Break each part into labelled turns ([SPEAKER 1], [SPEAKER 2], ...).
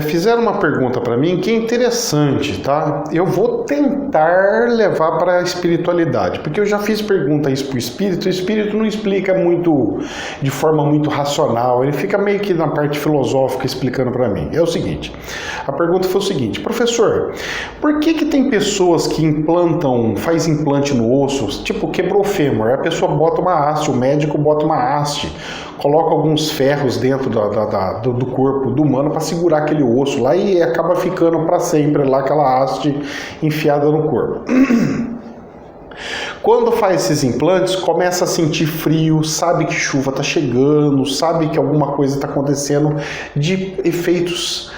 [SPEAKER 1] fizeram uma pergunta para mim que é interessante, tá? Eu vou tentar levar para a espiritualidade, porque eu já fiz pergunta isso pro espírito, o espírito não explica muito, de forma muito racional, ele fica meio que na parte filosófica explicando para mim. É o seguinte, a pergunta foi o seguinte: professor, por que tem pessoas que faz implante no osso, tipo quebrou o fêmur, a pessoa bota uma haste, o médico bota uma haste, coloca alguns ferros dentro do corpo do humano para segurar aquele osso lá e acaba ficando para sempre lá aquela haste enfiada no corpo. Quando faz esses implantes, começa a sentir frio, sabe que chuva está chegando, sabe que alguma coisa está acontecendo, de efeitos,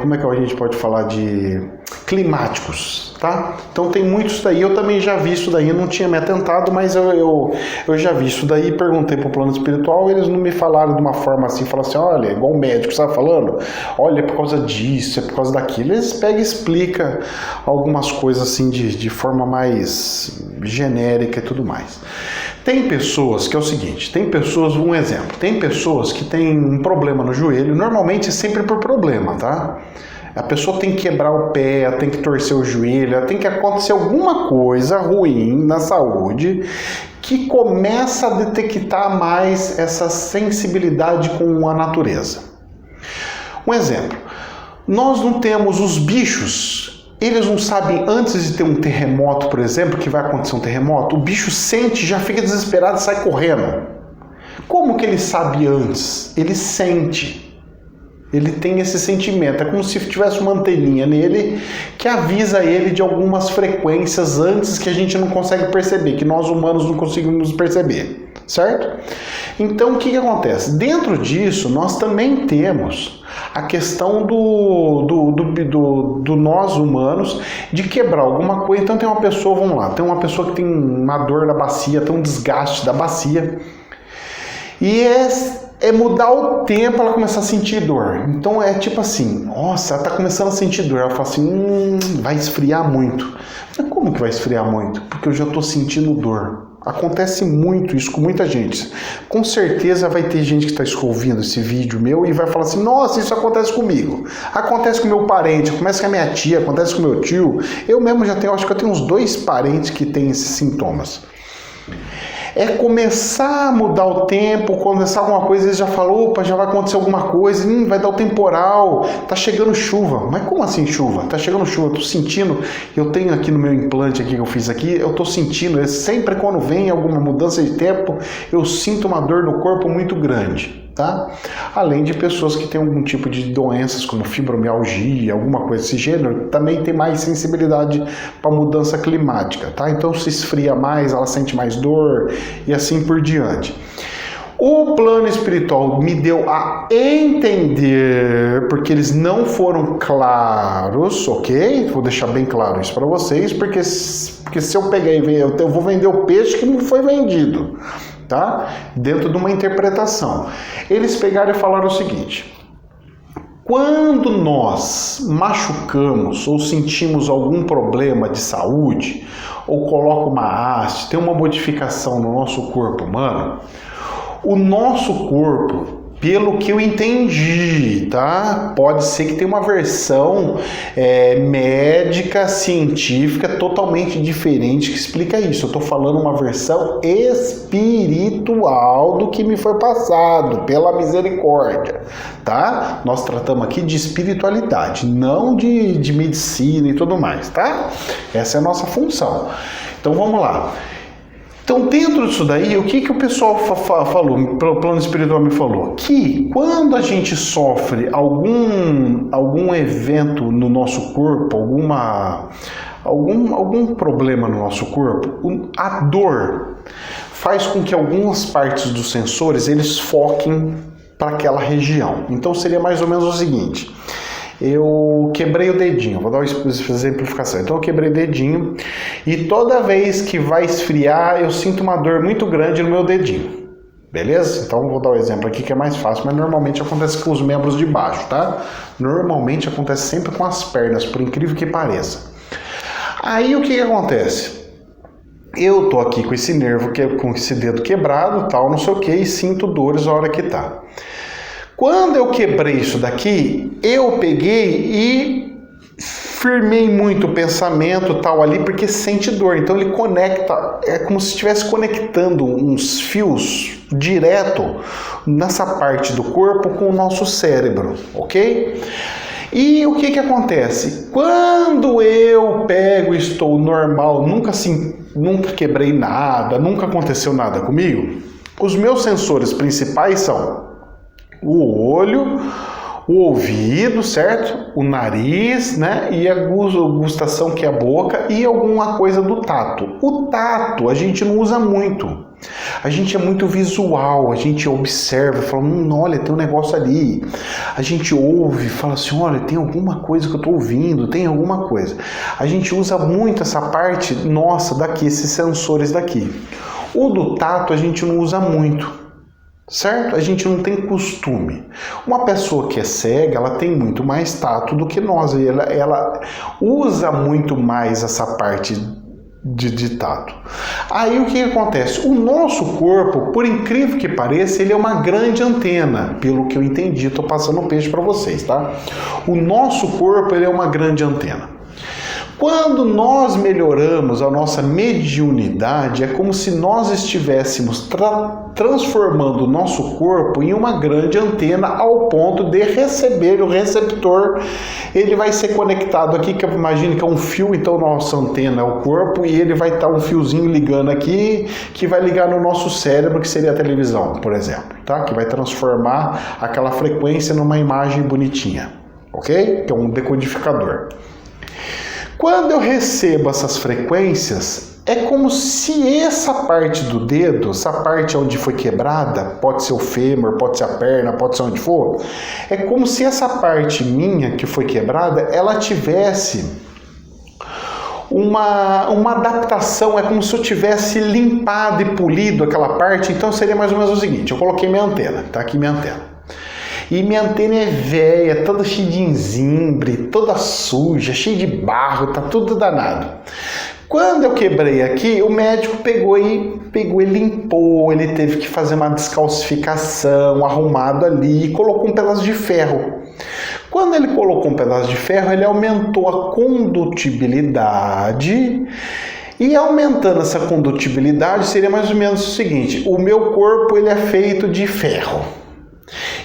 [SPEAKER 1] como é que a gente pode falar, de climáticos, tá? Então tem muito isso daí, eu também já vi isso daí, eu não tinha me atentado, mas eu já vi isso daí, perguntei para o plano espiritual, eles não me falaram de uma forma assim, falaram assim, olha, igual o médico, sabe falando? Olha, é por causa disso, é por causa daquilo, eles pegam e explicam algumas coisas assim de forma mais genérica e tudo mais. Tem pessoas que é o seguinte, um exemplo, tem pessoas que têm um problema no joelho, normalmente é sempre por problema, tá? A pessoa tem que quebrar o pé, tem que torcer o joelho, tem que acontecer alguma coisa ruim na saúde que começa a detectar mais essa sensibilidade com a natureza. Um exemplo, nós não temos os bichos, eles não sabem antes de ter um terremoto, por exemplo, que vai acontecer um terremoto, o bicho sente, já fica desesperado e sai correndo. Como que ele sabe antes? Ele sente. Ele tem esse sentimento, é como se tivesse uma anteninha nele que avisa ele de algumas frequências antes que a gente não consegue perceber, que nós humanos não conseguimos perceber, certo? Então o que acontece? Dentro disso nós também temos a questão do nós humanos de quebrar alguma coisa. Então tem uma pessoa, vamos lá, tem uma pessoa que tem uma dor na bacia, tem um desgaste da bacia e é mudar o tempo ela começar a sentir dor. Então é tipo assim, nossa, ela tá começando a sentir dor. Ela fala assim, vai esfriar muito. Mas como que vai esfriar muito? Porque eu já tô sentindo dor. Acontece muito isso com muita gente. Com certeza vai ter gente que está ouvindo esse vídeo meu e vai falar assim, nossa, isso acontece comigo. Acontece com meu parente, acontece com a minha tia, acontece com meu tio. Eu mesmo acho que eu tenho uns 2 parentes que têm esses sintomas. É começar a mudar o tempo, começar alguma coisa, eles já falam, opa, já vai acontecer alguma coisa, vai dar o temporal, tá chegando chuva. Mas como assim chuva? Tá chegando chuva, eu tô sentindo, eu tenho aqui no meu implante aqui que eu fiz aqui, eu tô sentindo, sempre quando vem alguma mudança de tempo, eu sinto uma dor no corpo muito grande, tá? Além de pessoas que têm algum tipo de doenças, como fibromialgia, alguma coisa desse gênero, também tem mais sensibilidade para mudança climática, tá? Então se esfria mais, ela sente mais dor e assim por diante. O plano espiritual me deu a entender, porque eles não foram claros, ok? Vou deixar bem claro isso para vocês, porque se eu pegar e ver, eu vou vender o peixe que não foi vendido, tá? Dentro de uma interpretação. Eles pegaram e falaram o seguinte: quando nós machucamos ou sentimos algum problema de saúde, ou coloca uma haste, tem uma modificação no nosso corpo humano, o nosso corpo, pelo que eu entendi, tá? Pode ser que tenha uma versão médica, científica, totalmente diferente que explica isso. Eu tô falando uma versão espiritual do que me foi passado, pela misericórdia, tá? Nós tratamos aqui de espiritualidade, não de medicina e tudo mais, tá? Essa é a nossa função. Então vamos lá. Então, dentro disso daí, o que o pessoal falou, o plano espiritual me falou? Que quando a gente sofre algum evento no nosso corpo, algum problema no nosso corpo, a dor faz com que algumas partes dos sensores eles foquem para aquela região. Então, seria mais ou menos o seguinte: eu quebrei o dedinho, vou dar uma exemplificação. Então eu quebrei o dedinho e toda vez que vai esfriar eu sinto uma dor muito grande no meu dedinho, beleza? Então eu vou dar um exemplo aqui que é mais fácil, mas normalmente acontece com os membros de baixo, tá? Normalmente acontece sempre com as pernas, por incrível que pareça. Aí o que acontece? Eu tô aqui com esse nervo, com esse dedo quebrado, tal, não sei o que, e sinto dores a hora que tá. Quando eu quebrei isso daqui, eu peguei e firmei muito o pensamento tal ali, porque sente dor. Então ele conecta, é como se estivesse conectando uns fios direto nessa parte do corpo com o nosso cérebro, ok? E o que acontece? Quando eu pego e estou normal, nunca quebrei nada, nunca aconteceu nada comigo, os meus sensores principais são o olho, o ouvido, certo? O nariz, né? E a gustação, que é a boca, e alguma coisa do tato. O tato a gente não usa muito. A gente é muito visual, a gente observa, fala, olha, tem um negócio ali. A gente ouve, fala assim, olha, tem alguma coisa que eu estou ouvindo, tem alguma coisa. A gente usa muito essa parte nossa daqui, esses sensores daqui. O do tato a gente não usa muito. Certo? A gente não tem costume. Uma pessoa que é cega, ela tem muito mais tato do que nós. Ela usa muito mais essa parte de tato. Aí o que acontece? O nosso corpo, por incrível que pareça, ele é uma grande antena. Pelo que eu entendi, estou passando o peixe para vocês, tá? O nosso corpo, ele é uma grande antena. Quando nós melhoramos a nossa mediunidade, é como se nós estivéssemos transformando o nosso corpo em uma grande antena ao ponto de receber o receptor. Ele vai ser conectado aqui, que eu imagino que é um fio, então nossa antena é o corpo, e ele vai estar um fiozinho ligando aqui, que vai ligar no nosso cérebro, que seria a televisão, por exemplo, tá? Que vai transformar aquela frequência numa imagem bonitinha, ok? Que é um decodificador. Quando eu recebo essas frequências, é como se essa parte do dedo, essa parte onde foi quebrada, pode ser o fêmur, pode ser a perna, pode ser onde for, é como se essa parte minha que foi quebrada, ela tivesse uma adaptação, é como se eu tivesse limpado e polido aquela parte. Então seria mais ou menos o seguinte, eu coloquei minha antena, tá aqui minha antena. E minha antena é velha, toda cheia de enzimbre, toda suja, cheia de barro, tá tudo danado. Quando eu quebrei aqui, o médico pegou e limpou, ele teve que fazer uma descalcificação, arrumado ali, e colocou um pedaço de ferro. Quando ele colocou um pedaço de ferro, ele aumentou a condutibilidade. E aumentando essa condutibilidade, seria mais ou menos o seguinte, o meu corpo ele é feito de ferro.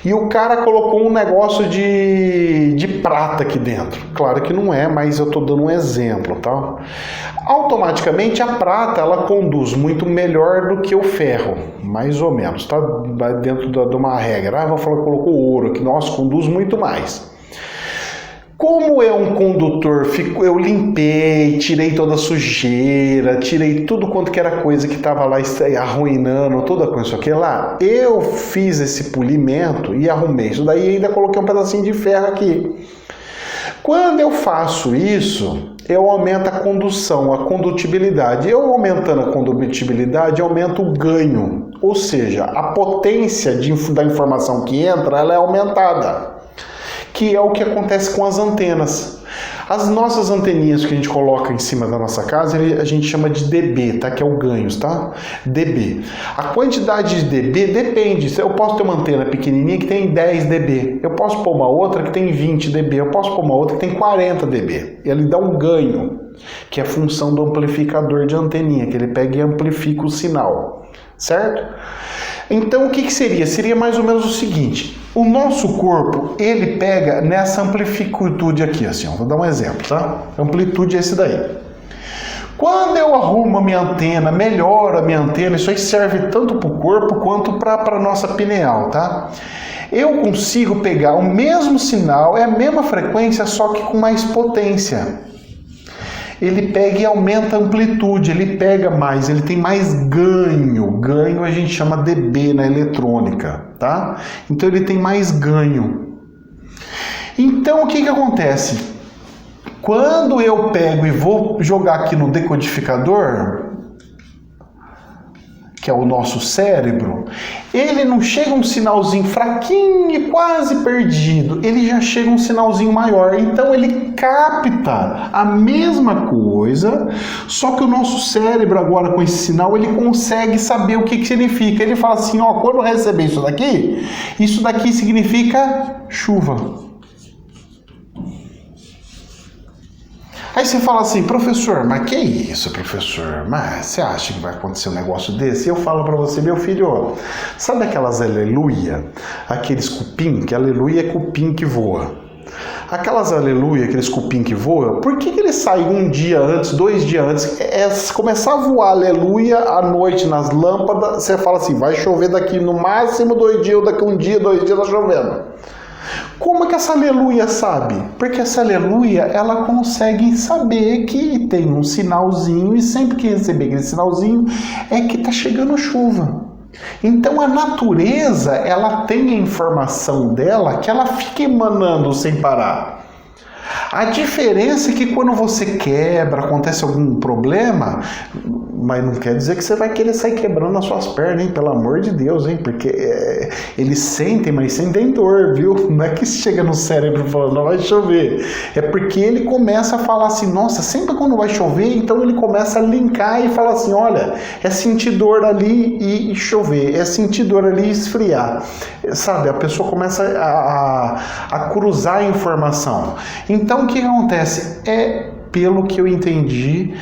[SPEAKER 1] E o cara colocou um negócio de prata aqui dentro. Claro que não é, mas eu estou dando um exemplo, tá? Automaticamente a prata, ela conduz muito melhor do que o ferro, mais ou menos, tá? Dentro de uma regra. Vou falar que colocou ouro, que nós conduz muito mais. Como é um condutor, eu limpei, tirei toda a sujeira, tirei tudo quanto que era coisa que estava lá arruinando, toda coisa, isso aqui lá. Eu fiz esse polimento e arrumei isso daí e ainda coloquei um pedacinho de ferro aqui. Quando eu faço isso, eu aumento a condução, a condutibilidade. Eu aumentando a condutibilidade, eu aumento o ganho. Ou seja, a potência da informação que entra, ela é aumentada. Que é o que acontece com as antenas. As nossas anteninhas que a gente coloca em cima da nossa casa, a gente chama de dB, tá? Que é o ganhos, tá? dB. A quantidade de dB depende. Eu posso ter uma antena pequenininha que tem 10 dB. Eu posso pôr uma outra que tem 20 dB. Eu posso pôr uma outra que tem 40 dB. E ele dá um ganho, que é a função do amplificador de anteninha, que ele pega e amplifica o sinal, certo? Então o que seria? Seria mais ou menos o seguinte, o nosso corpo, ele pega nessa amplitude aqui, assim, ó, vou dar um exemplo, tá? Amplitude é esse daí. Quando eu arrumo a minha antena, melhoro a minha antena, isso aí serve tanto para o corpo quanto para a nossa pineal, tá? Eu consigo pegar o mesmo sinal, é a mesma frequência, só que com mais potência. Ele pega e aumenta a amplitude, ele pega mais, ele tem mais ganho. Ganho a gente chama dB na eletrônica, tá? Então ele tem mais ganho. Então o que acontece? Quando eu pego e vou jogar aqui no decodificador, o que é o nosso cérebro, ele não chega um sinalzinho fraquinho e quase perdido, ele já chega um sinalzinho maior. Então ele capta a mesma coisa, só que o nosso cérebro agora com esse sinal, ele consegue saber o que significa. Ele fala assim, ó, quando eu receber isso daqui significa chuva. Aí você fala assim, professor, mas que isso, professor? Mas você acha que vai acontecer um negócio desse? E eu falo pra você, meu filho, sabe aquelas aleluia? Aqueles cupim, que aleluia é cupim que voa. Aquelas aleluia, aqueles cupim que voam, por que ele sai um dia antes, 2 dias antes? Começar a voar aleluia à noite nas lâmpadas, você fala assim, vai chover daqui no máximo 2 dias, ou daqui um dia, 2 dias tá chovendo. Como é que essa aleluia sabe? Porque essa aleluia, ela consegue saber que tem um sinalzinho, e sempre que receber aquele sinalzinho, é que tá chegando chuva. Então a natureza, ela tem a informação dela que ela fica emanando sem parar. A diferença é que quando você quebra, acontece algum problema, mas não quer dizer que você vai querer sair quebrando as suas pernas, hein? Pelo amor de Deus, hein? Porque eles sentem, mas sentem dor, viu? Não é que chega no cérebro falando, não vai chover. É porque ele começa a falar assim, nossa, sempre quando vai chover, então ele começa a linkar e fala assim, olha, é sentir dor ali e chover, é sentir dor ali e esfriar. Sabe, a pessoa começa a cruzar a informação. Então o que acontece? Pelo que eu entendi,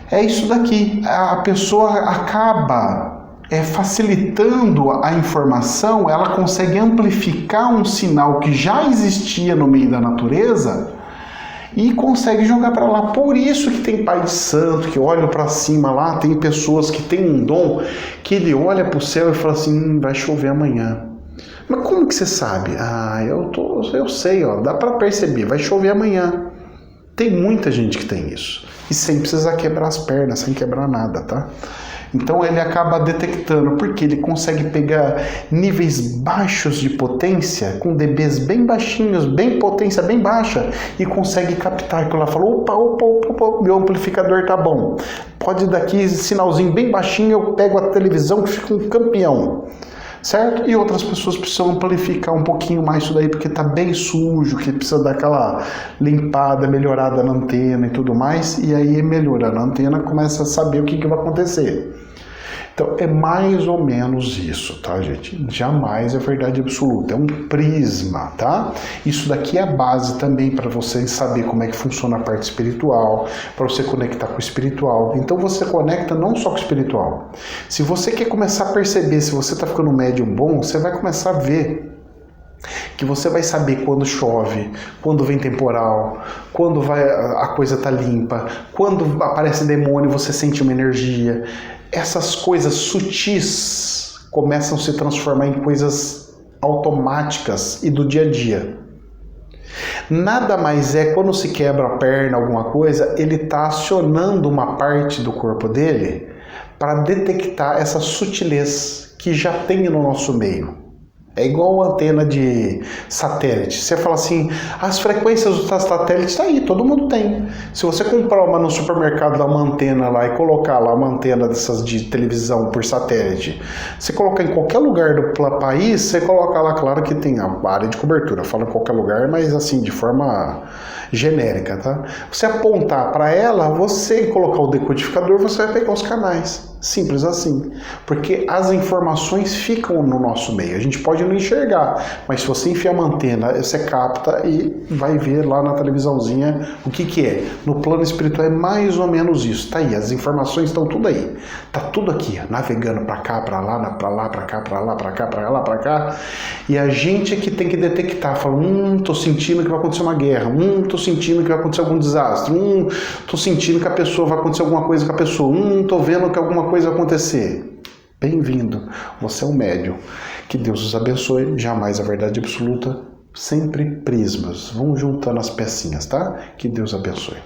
[SPEAKER 1] é isso daqui. A pessoa acaba facilitando a informação, ela consegue amplificar um sinal que já existia no meio da natureza e consegue jogar para lá. Por isso que tem pai de santo que olha para cima lá, tem pessoas que têm um dom que ele olha para o céu e fala assim, vai chover amanhã. Mas como que você sabe? Eu sei, ó, dá para perceber, vai chover amanhã. Tem muita gente que tem isso. E sem precisar quebrar as pernas, sem quebrar nada, tá? Então ele acaba detectando, porque ele consegue pegar níveis baixos de potência, com dBs bem baixinhos, bem potência bem baixa, e consegue captar aquilo lá. Falou, opa, meu amplificador tá bom. Pode daqui, sinalzinho bem baixinho, eu pego a televisão que fica um campeão. Certo? E outras pessoas precisam amplificar um pouquinho mais isso daí, porque tá bem sujo, que precisa dar aquela limpada, melhorada na antena e tudo mais, e aí melhorando a antena, começa a saber o que vai acontecer. Então é mais ou menos isso, tá, gente? Jamais é verdade absoluta, é um prisma, tá? Isso daqui é a base também para você saber como é que funciona a parte espiritual, para você conectar com o espiritual. Então você conecta não só com o espiritual. Se você quer começar a perceber, se você está ficando médium bom, você vai começar a ver que você vai saber quando chove, quando vem temporal, quando a coisa tá limpa, quando aparece demônio, você sente uma energia. Essas coisas sutis começam a se transformar em coisas automáticas e do dia a dia. Nada mais é quando se quebra a perna, alguma coisa, ele está acionando uma parte do corpo dele para detectar essa sutilez que já tem no nosso meio. É igual a antena de satélite. Você fala assim, as frequências dos satélites tá aí, todo mundo tem. Se você comprar uma no supermercado, dar uma antena lá e colocar lá uma antena dessas de televisão por satélite, você colocar em qualquer lugar do país, você coloca lá, claro que tem a área de cobertura, fala em qualquer lugar, mas assim, de forma genérica, tá? Você apontar para ela, você colocar o decodificador, você vai pegar os canais. Simples assim. Porque as informações ficam no nosso meio. A gente pode não enxergar, mas se você enfiar uma antena, você capta e vai ver lá na televisãozinha o que é. No plano espiritual é mais ou menos isso. Tá aí, as informações estão tudo aí. Tá tudo aqui, navegando para cá, para lá, para lá, para cá, para lá, para cá, para lá, para cá. E a gente é que tem que detectar, fala, tô sentindo que vai acontecer uma guerra, tô sentindo que vai acontecer algum desastre, tô sentindo que a pessoa vai acontecer alguma coisa com a pessoa, tô vendo que alguma coisa vai acontecer. Bem-vindo, você é um médium. Que Deus os abençoe, jamais a verdade absoluta, sempre prismas. Vamos juntando as pecinhas, tá? Que Deus abençoe.